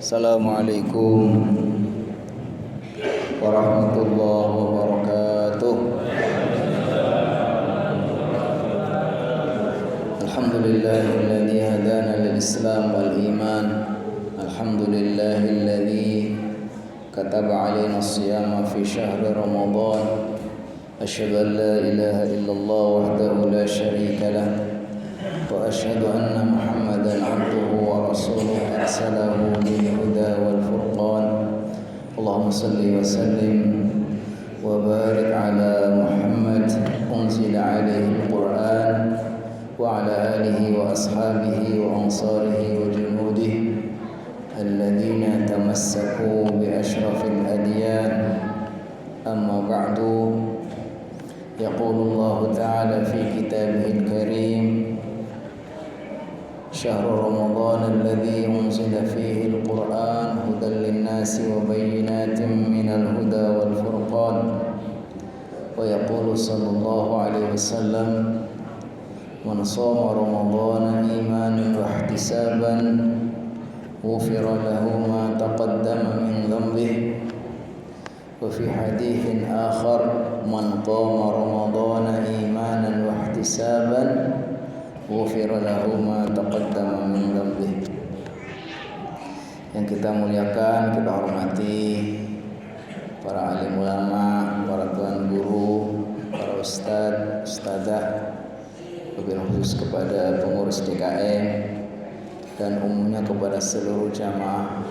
Assalamualaikum warahmatullahi wabarakatuh. Alhamdulillahilladzi hadana lil Islam wal iman. Alhamdulillahilladzi kataba alaina as-siyama fi syahri Ramadan. Asyhadu an la ilaha illallah wahdahu la syarika lah. وأشهد أن محمدا عبده ورسوله أرسله بالهدى والفرقان اللهم صل وسلم وبارك على محمد أنزل عليه القرآن وعلى آله وأصحابه وأنصاره وجنوده الذين تمسكوا بأشرف الأديان أما بعد يقول الله تعالى في كتابه الكريم شهر رمضان الذي أنزل فيه القرآن هدى للناس وبينات من الهدى والفرقان ويقول صلى الله عليه وسلم من صام رمضان إيمانا واحتسابا غفر له ما تقدم من ذنبه وفي حديث آخر من قام رمضان إيمانا واحتسابا ghufira lahu ma taqaddama min dhanbihi. Yang kita muliakan, kita hormati para alim ulama, para tuan guru, para ustadz, ustadzah, wabil khusus kepada pengurus DKM dan umumnya kepada seluruh jamaah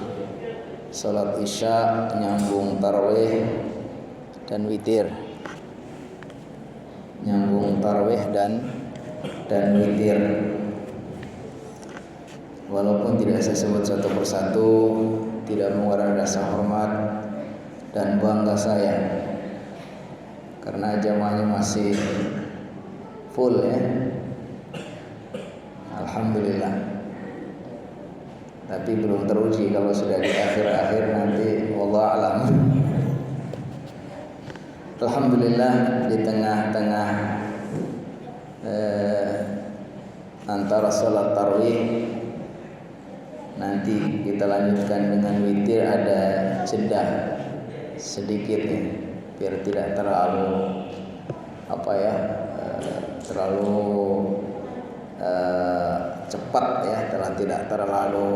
salat isya nyambung tarawih dan witir, nyambung tarawih dan witir. Walaupun tidak saya sebut satu persatu, tidak mengurangi rasa hormat dan bangga saya karena jamaahnya masih full ya. Alhamdulillah. Tapi belum teruji kalau sudah di akhir-akhir nanti wallahu alam. Alhamdulillah di tengah-tengah antara sholat tarawih nanti kita lanjutkan dengan witir ada jeda sedikit ya, biar tidak terlalu terlalu cepat ya, tidak terlalu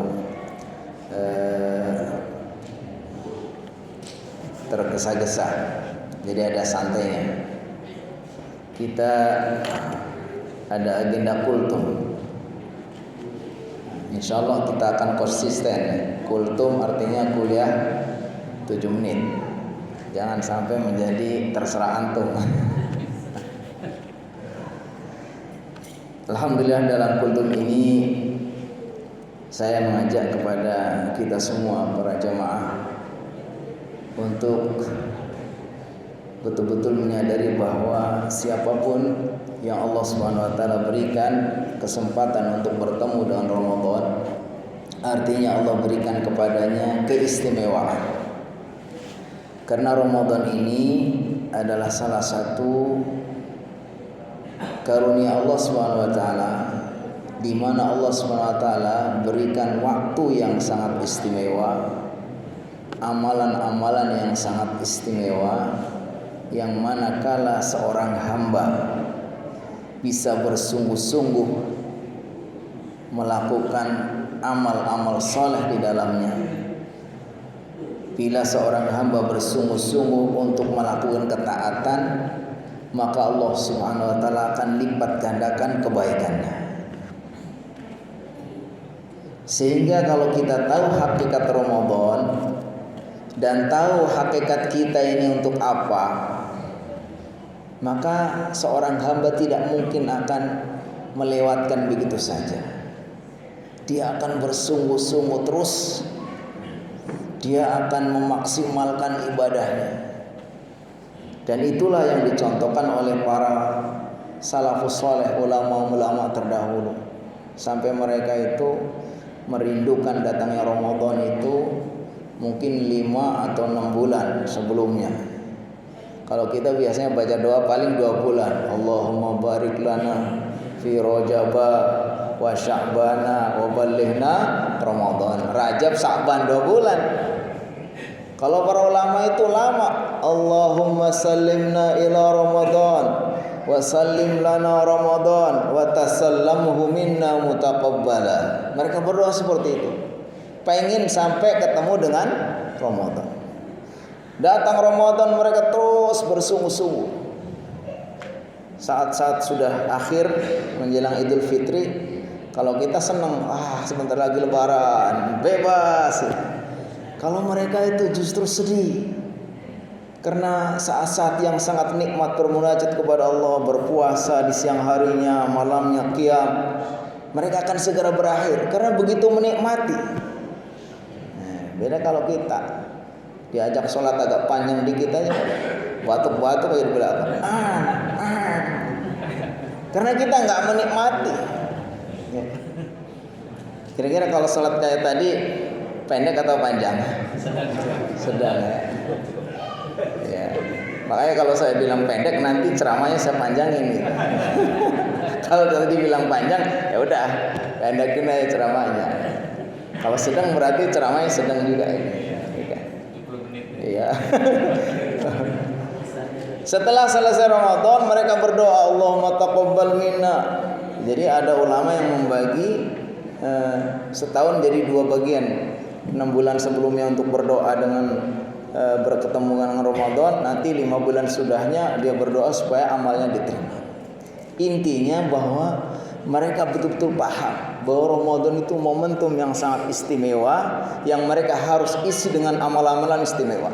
tergesa-gesa, jadi ada santainya. Kita ada agenda kultum. Insyaallah kita akan konsisten. Kultum artinya kuliah 7 menit. Jangan sampai menjadi terserah antum. Alhamdulillah dalam kultum ini saya mengajak kepada kita semua para jamaah untuk betul-betul menyadari bahwa siapapun yang Allah Subhanahu wa taala berikan kesempatan untuk bertemu dengan Ramadan, artinya Allah berikan kepadanya keistimewaan. Karena Ramadan ini adalah salah satu karunia Allah Subhanahu wa taala, di mana Allah Subhanahu wa taala berikan waktu yang sangat istimewa, amalan-amalan yang sangat istimewa, yang manakala seorang hamba bisa bersungguh-sungguh melakukan amal-amal soleh di dalamnya. Bila seorang hamba bersungguh-sungguh untuk melakukan ketaatan, maka Allah Subhanahu wa taala akan lipat gandakan kebaikannya. Sehingga kalau kita tahu hakikat Ramadan dan tahu hakikat kita ini untuk apa, maka seorang hamba tidak mungkin akan melewatkan begitu saja. Dia akan bersungguh-sungguh terus. Dia akan memaksimalkan ibadahnya. Dan itulah yang dicontohkan oleh para salafus saleh, ulama-ulama terdahulu. Sampai mereka itu merindukan datangnya Ramadan itu mungkin 5 atau 6 bulan sebelumnya. Kalau kita biasanya baca doa paling 2 bulan. Allahumma barik lana fi Rajaba wa Sya'bana wa balighna Ramadan. Rajab, Sya'ban 2 bulan. Kalau para ulama itu lama. Allahumma sallimna ila Ramadan wa sallim lana Ramadan wa tasallamhu minna mutaqabbala. Mereka berdoa seperti itu. Pengen sampai ketemu dengan Ramadan. Datang Ramadan mereka terus bersungguh-sungguh. Saat-saat sudah akhir menjelang Idul Fitri, kalau kita senang, sebentar lagi Lebaran, bebas. Kalau mereka itu justru sedih, karena saat-saat yang sangat nikmat bermunajat kepada Allah, berpuasa di siang harinya, malamnya qiyam, mereka akan segera berakhir karena begitu menikmati. Beda kalau kita diajak sholat agak panjang dikit aja, batuk-batuk aja berapa. Karena kita nggak menikmati. Kira-kira kalau sholat kayak tadi pendek atau panjang? Sedang ya. Ya. Makanya kalau saya bilang pendek nanti ceramahnya saya panjangin gitu. Kalau tadi bilang panjang, ya udah pendekin aja ceramahnya. Kalau sedang berarti ceramahnya sedang juga ini. Iya. Setelah selesai Ramadan mereka berdoa, Allahumma taqabbal minna. Jadi ada ulama yang membagi setahun jadi 2 bagian. 6 bulan sebelumnya untuk berdoa dengan berketemu dengan Ramadan, nanti 5 bulan sudahnya dia berdoa supaya amalnya diterima. Intinya bahwa mereka betul-betul paham bahwa Ramadan itu momentum yang sangat istimewa yang mereka harus isi dengan amal-amalan istimewa.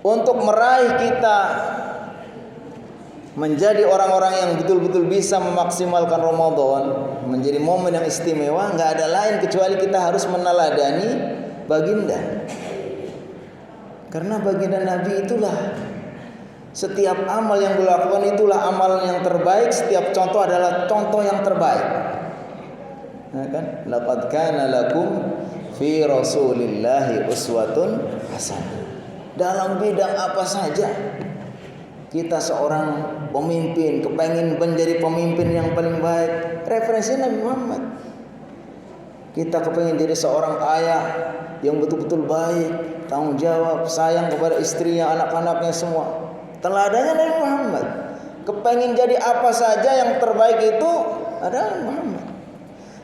Untuk meraih kita menjadi orang-orang yang betul-betul bisa memaksimalkan Ramadan menjadi momen yang istimewa, nggak ada lain kecuali kita harus meneladani baginda. Karena baginda Nabi itulah setiap amal yang beliau lakukan itulah amal yang terbaik, setiap contoh adalah contoh yang terbaik. Nah, kan? Laqad kana lakum fi Rasulillahi uswatun hasanah. Dalam bidang apa saja kita seorang pemimpin kepengin menjadi pemimpin yang paling baik, referensi Nabi Muhammad. Kita kepengin jadi seorang ayah yang betul-betul baik, tanggung jawab, sayang kepada istrinya, anak-anaknya semua. Teladannya Nabi Muhammad. Kepengin jadi apa saja yang terbaik itu adalah Nabi Muhammad.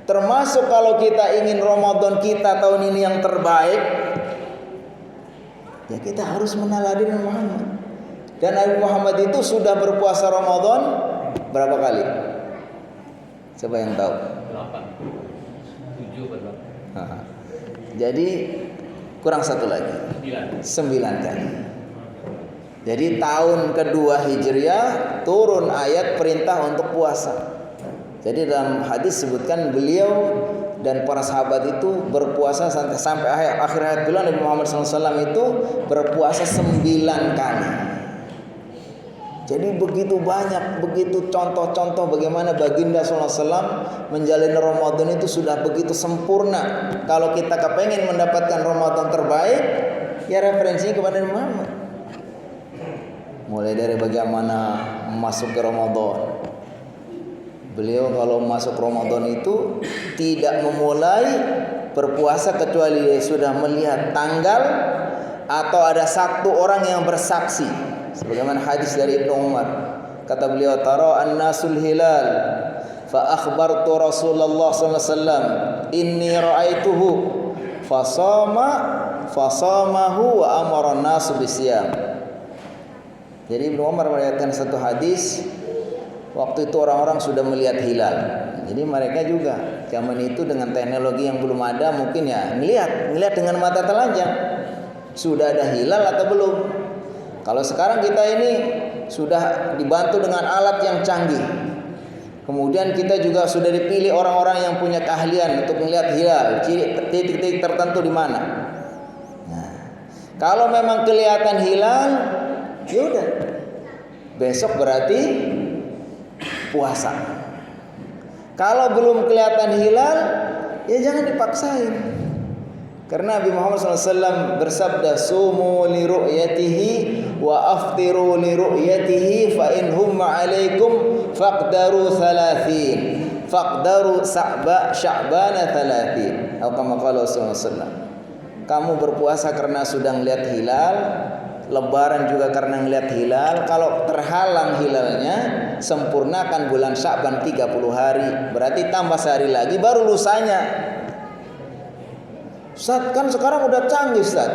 Termasuk kalau kita ingin Ramadan kita tahun ini yang terbaik, ya kita harus meneladani Nabi Muhammad. Dan Nabi Muhammad itu sudah berpuasa Ramadan berapa kali? Siapa yang tahu? 8, 7 atau 8. Jadi kurang satu lagi, 9 kali. Jadi tahun kedua Hijriah turun ayat perintah untuk puasa. Jadi dalam hadis sebutkan beliau dan para sahabat itu berpuasa sampai akhir hayat beliau. Nabi Muhammad SAW itu berpuasa 9 kali. Jadi begitu banyak, begitu contoh-contoh bagaimana baginda SAW menjalani Ramadan itu sudah begitu sempurna. Kalau kita kepengen mendapatkan Ramadan terbaik, ya referensinya kepada Nabi Muhammad. Mulai dari bagaimana masuk ke Ramadan. Beliau kalau masuk Ramadan itu tidak memulai berpuasa kecuali dia sudah melihat tanggal atau ada satu orang yang bersaksi. Sebagaimana hadis dari Ibnu Umar, kata beliau, tara an-nasul hilal fa akhbartu Rasulullah sallallahu alaihi wasallam inni ra'aituhu fasamahu wa amara an-nas bisyam. Jadi Ibnu Umar meriwayatkan satu hadis, waktu itu orang-orang sudah melihat hilal. Jadi mereka juga zaman itu dengan teknologi yang belum ada, mungkin ya ngelihat dengan mata telanjang sudah ada hilal atau belum. Kalau sekarang kita ini sudah dibantu dengan alat yang canggih. Kemudian kita juga sudah dipilih orang-orang yang punya keahlian untuk melihat hilal, titik-titik tertentu di mana. Nah, kalau memang kelihatan hilal, ya udah. Besok berarti puasa. Kalau belum kelihatan hilal, ya jangan dipaksain. Karena Nabi Muhammad SAW bersabda, sumu li ru'yatihi wa aftiru li ru'yatihi fa in humma alaikum faqdaru 30 faqdaru sya'bana 30 atau kama qala Rasulullah sallallahu. Kamu berpuasa karena sudah melihat hilal, lebaran juga karena melihat hilal. Kalau terhalang hilalnya, sempurnakan bulan Sya'ban 30 hari. Berarti tambah sehari lagi baru lusanya. Ustaz, kan sekarang udah canggih, Ustaz.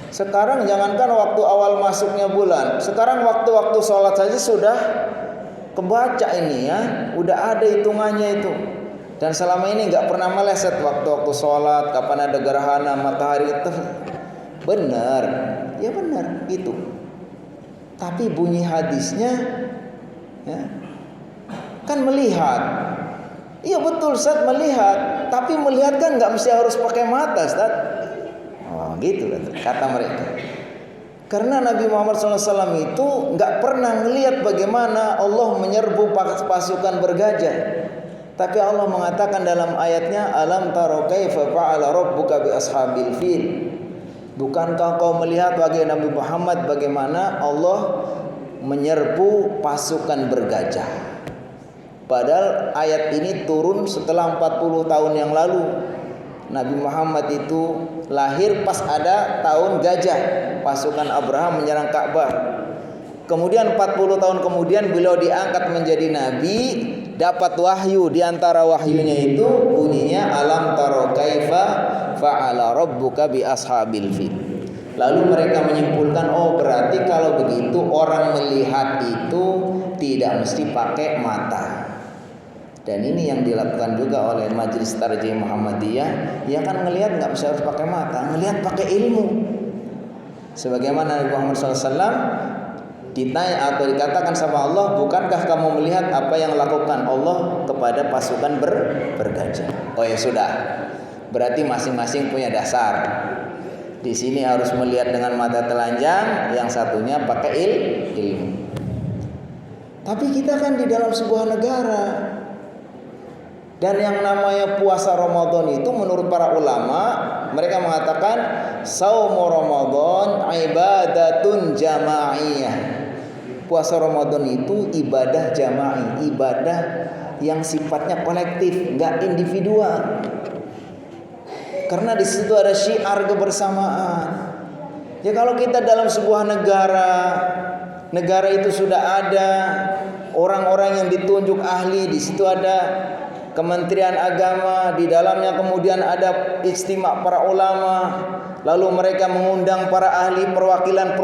Sekarang jangankan waktu awal masuknya bulan, sekarang waktu-waktu sholat saja sudah kebaca ini ya, udah ada hitungannya itu. Dan selama ini nggak pernah meleset waktu-waktu sholat, kapan ada gerhana matahari itu. Benar, ya benar itu. Tapi bunyi hadisnya, ya, kan melihat. Iya betul Ustaz, melihat. Tapi melihat kan nggak mesti harus pakai mata Ustaz. Oh gitu kata mereka. Karena Nabi Muhammad SAW itu nggak pernah melihat bagaimana Allah menyerbu pasukan bergajah. Tapi Allah mengatakan dalam ayatnya, alam taro kaifa fa'ala rabbuka bi ashabil fil. Bukankah kau melihat wahai Nabi Muhammad bagaimana Allah menyerbu pasukan bergajah? Padahal ayat ini turun setelah 40 tahun yang lalu. Nabi Muhammad itu lahir pas ada tahun gajah, pasukan Abraham menyerang Ka'bah. Kemudian 40 tahun kemudian beliau diangkat menjadi nabi, dapat wahyu. Di antara wahyunya itu bunyinya alam taro kaifa fa'ala rabbuka bi ashabil fil. Lalu mereka menyimpulkan, oh berarti kalau begitu orang melihat itu tidak mesti pakai mata. Dan ini yang dilakukan juga oleh Majelis Tarjih Muhammadiyah. Ya kan ngelihat nggak bisa harus pakai mata, ngelihat pakai ilmu. Sebagaimana Nabi Muhammad SAW ditanya atau dikatakan sama Allah, bukankah kamu melihat apa yang lakukan Allah kepada pasukan bergajah? Oh ya sudah, berarti masing-masing punya dasar. Di sini harus melihat dengan mata telanjang, yang satunya pakai ilmu. Tapi kita kan di dalam sebuah negara. Dan yang namanya puasa Ramadan itu menurut para ulama, mereka mengatakan saumu Ramadan ibadatun jamaiyah. Puasa Ramadan itu ibadah jama'i, ibadah yang sifatnya kolektif, enggak individual. Karena di situ ada syiar kebersamaan. Ya kalau kita dalam sebuah negara itu sudah ada orang-orang yang ditunjuk ahli, di situ ada Kementerian Agama, di dalamnya kemudian ada ijtima' para ulama, lalu mereka mengundang para ahli perwakilan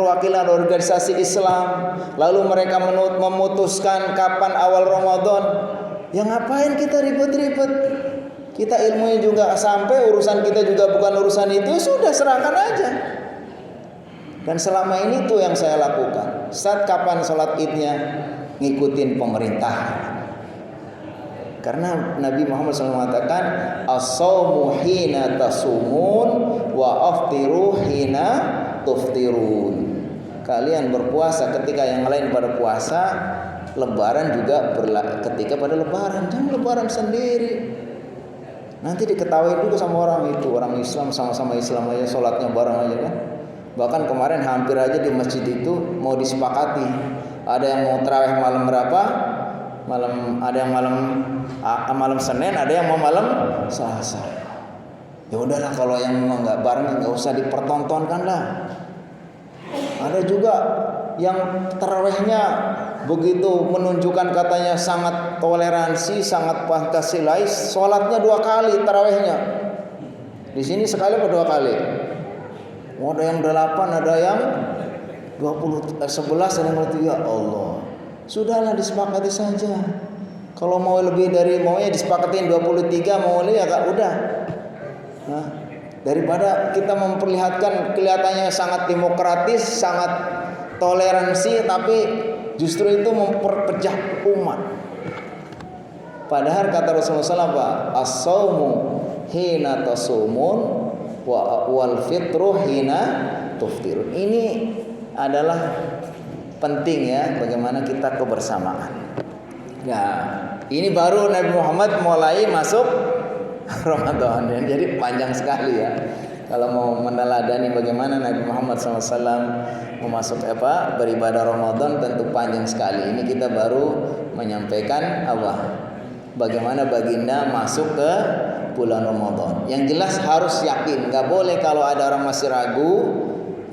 organisasi Islam, lalu mereka memutuskan kapan awal Ramadan. Ya ngapain kita ribet-ribet? Kita ilmunya juga sampai, urusan kita juga bukan urusan itu, sudah serahkan aja. Dan selama ini tuh yang saya lakukan. Saat kapan sholat idnya, ngikutin pemerintah. Karena Nabi Muhammad SAW mengatakan as-shaumu hina tasumun wa aftiru hina tuftirun. Kalian berpuasa ketika yang lain pada puasa, lebaran juga ketika pada lebaran. Jangan lebaran sendiri. Nanti diketahui dulu sama orang itu, orang Islam sama-sama Islam aja, sholatnya bareng aja kan. Bahkan kemarin hampir aja di masjid itu mau disepakati. Ada yang mau tarawih malam berapa? Ada yang malam Senin, ada yang mau malam Selasa. Ya udahlah, kalau yang memang nggak bareng nggak usah dipertontonkan lah. Ada juga yang tarawihnya begitu menunjukkan katanya sangat toleransi, sangat Pancasilais, sholatnya 2 kali tarawihnya. Di sini sekali atau 2 kali? Ada yang 8, ada yang 11, ada yang 3. Ya Allah. Sudahlah disepakati saja. Kalau mau lebih dari maunya disepakatin 23, mau lebih ya udah. Nah, daripada kita memperlihatkan kelihatannya sangat demokratis, sangat toleransi, tapi justru itu memperpecah umat. Padahal kata Rasulullah SAW, as-saumu hina tasumun wal fitru hina tuftirun. Ini adalah penting ya, bagaimana kita kebersamaan. Nah, ini baru Nabi Muhammad mulai masuk Ramadan, jadi panjang sekali ya. Kalau mau meneladani bagaimana Nabi Muhammad SAW beribadah Ramadan tentu panjang sekali. Ini kita baru menyampaikan bagaimana baginda masuk ke bulan Ramadan. Yang jelas harus yakin, nggak boleh kalau ada orang masih ragu.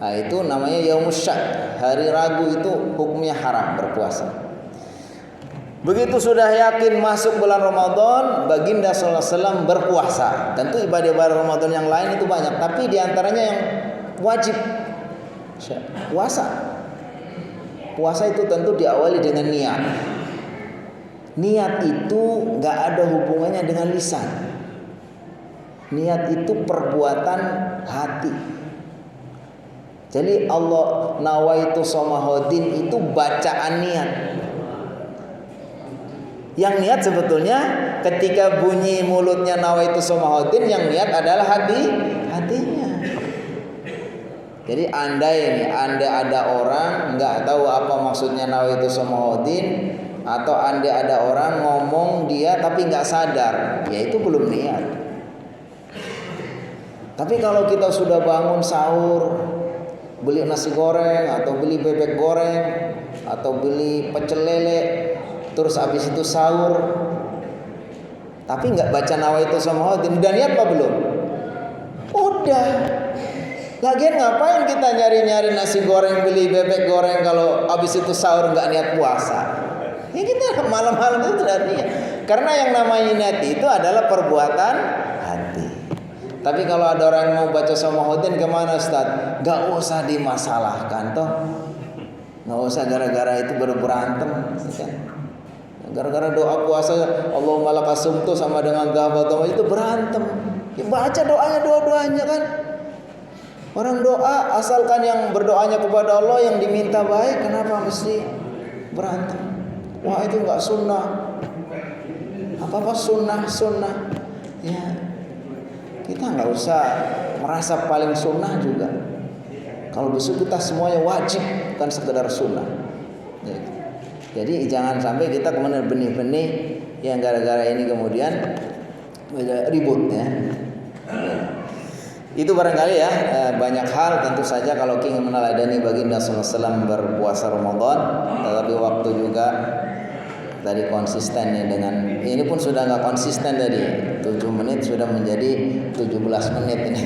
Nah, itu namanya yaumus syak. Hari ragu itu hukumnya haram berpuasa. Begitu sudah yakin masuk bulan Ramadan, baginda sallallahu alaihi wasallam berpuasa. Tentu ibadah-ibadah Ramadan yang lain itu banyak, tapi diantaranya yang wajib puasa. Puasa itu tentu diawali dengan niat. Niat itu nggak ada hubungannya dengan lisan. Niat itu perbuatan hati. Jadi Allah nawaitu somahodin itu bacaan niat. Yang niat sebetulnya ketika bunyi mulutnya nawaitu somahodin, yang niat adalah hatinya. Jadi andai ada orang nggak tahu apa maksudnya nawaitu somahodin, atau andai ada orang ngomong dia tapi nggak sadar, ya itu belum niat. Tapi kalau kita sudah bangun sahur, beli nasi goreng atau beli bebek goreng atau beli pecel lele, terus habis itu sahur, tapi nggak baca nawaitu somahodin, udah niat apa belum? Udah. Lagian ngapain kita nyari-nyari nasi goreng, beli bebek goreng kalau habis itu sahur nggak niat puasa? Ya kita malam-malam itu tidak niat. Karena yang namanya niat itu adalah perbuatan hati. Tapi kalau ada orang yang mau baca somahodin, kemana Ustaz? Gak usah dimasalahkan toh. Gak usah gara-gara itu berantem. Gara-gara doa puasa Allahumma lakasumtu sama dengan gabatoma itu berantem. Ya baca doanya kan. Orang doa asalkan yang berdoanya kepada Allah yang diminta baik, kenapa mesti berantem? Wah itu nggak sunnah. Apa sunnah? Ya kita nggak usah merasa paling sunnah juga. Kalau besok kita semuanya wajib, bukan sekedar sunnah. Jadi jangan sampai kita kemudian benih-benih yang gara-gara ini kemudian ribut ya. Itu barangkali ya banyak hal tentu saja kalau ingin meneladani baginda sallallahu alaihi wasallam berpuasa Ramadan, tetapi waktu juga tadi konsisten ya dengan ini pun sudah nggak konsisten tadi 7 menit sudah menjadi 17 menit ini.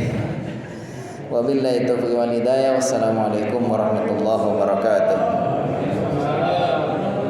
Wabillahi taufiq wal hidayah. Wassalamualaikum warahmatullahi wabarakatuh.